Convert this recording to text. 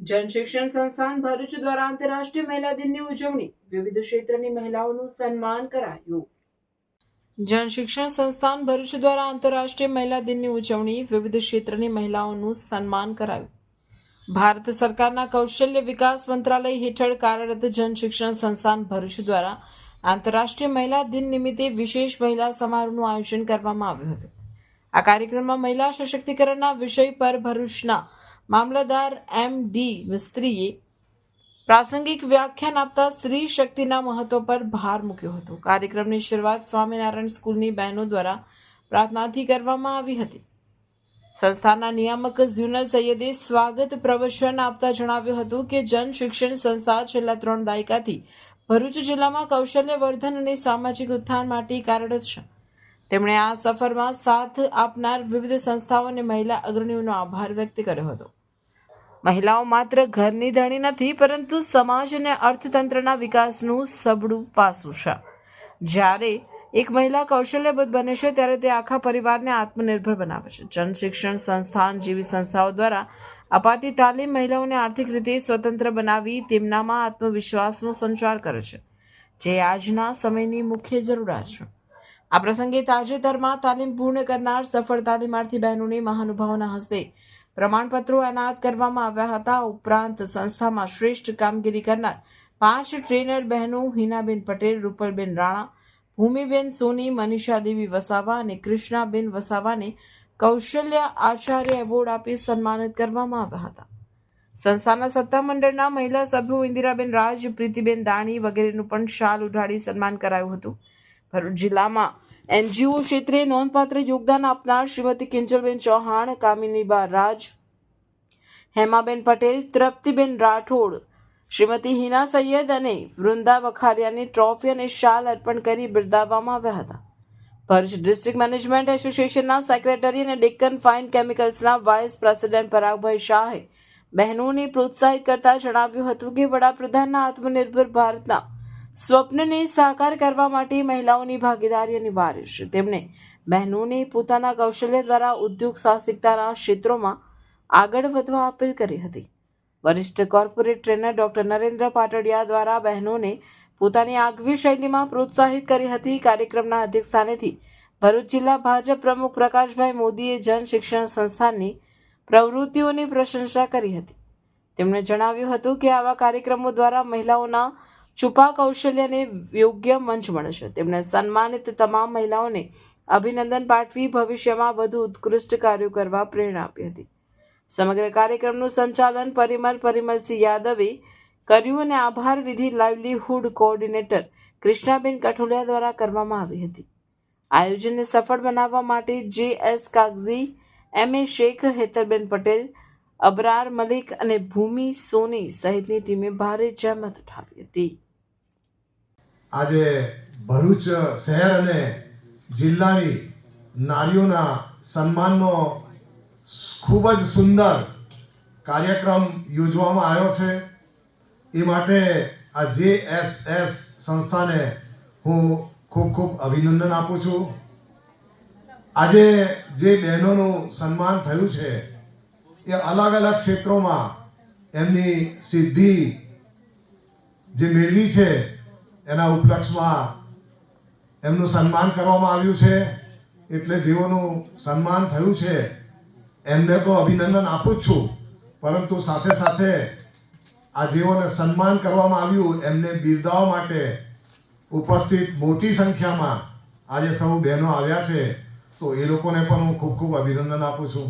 જન શિક્ષણ સંસ્થાન ભરૂચ દ્વારા આંતરરાષ્ટ્રીય મહિલા દિનની ઉજવણી, વિવિધ ક્ષેત્રની મહિલાઓનું સન્માન કરાયું. જન શિક્ષણ સંસ્થાન ભરૂચ દ્વારા આંતરરાષ્ટ્રીય મહિલા દિનની ઉજવણી, વિવિધ ક્ષેત્રની મહિલાઓનું સન્માન કરાયું. ભારત સરકારના કૌશલ્ય વિકાસ મંત્રાલય હેઠળ કાર્યરત જન શિક્ષણ સંસ્થાન ભરૂચ દ્વારા આંતરરાષ્ટ્રીય મહિલા દિન નિમિત્તે વિશેષ મહિલા સમારોહનું આયોજન કરવામાં આવ્યું હતું. આ કાર્યક્રમમાં મહિલા સશક્તિકરણના વિષય પર ભરૂચના મામલતદાર એમ.ડી. મિસ્ત્રીએ પ્રાસંગિક વ્યાખ્યાન આપતા સ્ત્રી શક્તિના મહત્વ પર ભાર મૂક્યો હતો. કાર્યક્રમની શરૂઆત સ્વામિનારાયણ સ્કૂલની બહેનો દ્વારા પ્રાર્થનાથી કરવામાં આવી હતી. સંસ્થાના નિયામક ઝ્યુનલ સૈયદે સ્વાગત પ્રવચન આપતા જણાવ્યું હતું કે જન શિક્ષણ સંસ્થા છેલ્લા 3 દાયકાથી ભરૂચ જિલ્લામાં કૌશલ્ય વર્ધન અને સામાજિક ઉત્થાન માટે કાર્યરત છે. તેમણે આ સફરમાં સાથ આપનાર વિવિધ સંસ્થાઓ અને મહિલા અગ્રણીઓનો આભાર વ્યક્ત કર્યો હતો. મહિલાઓ માત્ર ઘરની ધણી નથી, પરંતુ સમાજ અને અર્થતંત્રના વિકાસનું સબળું પાસું છે. જ્યારે એક મહિલા કૌશલ્યબદ્ધ બને છે ત્યારે તે આખા પરિવારને આત્મનિર્ભર બનાવે છે. જન શિક્ષણ સંસ્થાન જેવી સંસ્થાઓ દ્વારા અપાતી તાલીમ મહિલાઓને આર્થિક રીતે સ્વતંત્ર બનાવી તેમનામાં આત્મવિશ્વાસનો સંચાર કરે છે, જે આજના સમયની મુખ્ય જરૂરિયાત છે. આ પ્રસંગે તાજેતરમાં તાલીમ પૂર્ણ કરનાર સફળ તાલીમાર્થી બહેનોને મહાનુભાવોના હસ્તે પ્રમાણપત્રો એનાયત કરવામાં આવ્યા હતા. ઉપરાંત સંસ્થામાં શ્રેષ્ઠ કામગીરી કરનાર 5 ટ્રેનર બહેનો હિનાબેન પટેલ, રૂપલબેન રાણા, ભૂમિબેન સોની, મનીષા દેવી વસાવા અને કૃષ્ણાબેન વસાવાને કૌશલ્ય આચાર્ય એવોર્ડ આપી સન્માનિત કરવામાં આવ્યા હતા. સંસ્થાના સત્તામંડળના મહિલા સભ્યો ઇન્દિરાબેન રાજ, પ્રીતિબેન દાણી વગેરેનું પણ શાલ ઉઢાડી સન્માન કરાયું હતું. ભરૂચ જિલ્લામાં એનજીઓ ક્ષેત્રે નોંધપાત્ર યોગદાન આપનાર શ્રીમતી કિંજલબેન ચૌહાણ, કામિનીબા રાજ, હેમાબેન પટેલ, તૃપ્તિબેન રાઠોડ, શ્રીમતી હિના સૈયદ અને વૃંદા વખારિયાની ટ્રોફી અને શાલ અર્પણ કરી બિરદાવવામાં આવ્યા હતા. ભરૂચ ડિસ્ટ્રિક્ટ મેનેજમેન્ટ એસોસિએશનના સેક્રેટરી અને ડેક્કન ફાઇન કેમિકલ્સના વાઇસ પ્રેસિડેન્ટ પરાગભાઈ શાહે બહેનોને પ્રોત્સાહિત કરતા જણાવ્યું હતું કે વડાપ્રધાનના આત્મનિર્ભર ભારતના સ્વપ્નને સાકાર કરવા માટે મહિલાઓની ભાગીદારી અનિવાર્ય છે. તેમણે બહેનોને પોતાના કૌશલ્ય દ્વારા ઉદ્યોગ સાહસિકતાના ક્ષેત્રોમાં આગળ વધવા અપીલ કરી હતી. વરિષ્ઠ corporate trainer doctor Narendra Patadia દ્વારા બહેનોને પોતાની આગવી શૈલીમાં પ્રોત્સાહિત કરી હતી. કાર્યક્રમના અધ્યક્ષસ્થાનેથી ભરૂચ જિલ્લા ભાજપ પ્રમુખ પ્રકાશભાઈ મોદીએ જન શિક્ષણ સંસ્થાનની પ્રવૃત્તિઓની પ્રશંસા કરી હતી. તેમણે જણાવ્યું હતું કે આવા કાર્યક્રમો દ્વારા મહિલાઓના છુપા કૌશલ્યને યોગ્ય મંચ મળે છે. તેમણે સન્માનિત તમામ મહિલાઓને અભિનંદન પાઠવી ભવિષ્યમાં વધુ ઉત્કૃષ્ટ કાર્યો કરવા પ્રેરણા આપી હતી. સમગ્ર કાર્યક્રમનું સંચાલન પરિમલસિંહ યાદવે કર્યું અને આભાર વિધિ લાઇવલીહુડ કોઓર્ડિનેટર કૃષ્ણાબેન કઠોલિયા દ્વારા કરવામાં આવી હતી. આયોજનને સફળ બનાવવા માટે જે.એસ. કાગઝી, એમ.એ. શેખ, હેતલબેન પટેલ, અબરાર મલિક અને ભૂમિ સોની સહિતની ટીમે ભારે જહેમત ઉઠાવી હતી. આજે ભરૂચ શહેર અને જિલ્લાની નારીઓના સન્માનનો ખૂબ જ સુંદર કાર્યક્રમ યોજવામાં આવ્યો છે. એ માટે આ જે.એસ.એસ. સંસ્થાને હું ખૂબ અભિનંદન આપું છું. આજે જે બહેનોનું સન્માન થયું છે એ અલગ અલગ ક્ષેત્રોમાં એમની સિદ્ધિ જે મેળવી છે એના ઉપલક્ષમાં એમનું સન્માન કરવામાં આવ્યું છે. એટલે જેઓનું સન્માન થયું છે એમને તો અભિનંદન આપું જ છું, પરંતુ સાથે સાથે આ જેઓને સન્માન કરવામાં આવ્યું એમને બિરદાવવા માટે ઉપસ્થિત મોટી સંખ્યામાં આજે સૌ બહેનો આવ્યા છે, તો એ લોકોને પણ હું ખૂબ અભિનંદન આપું છું.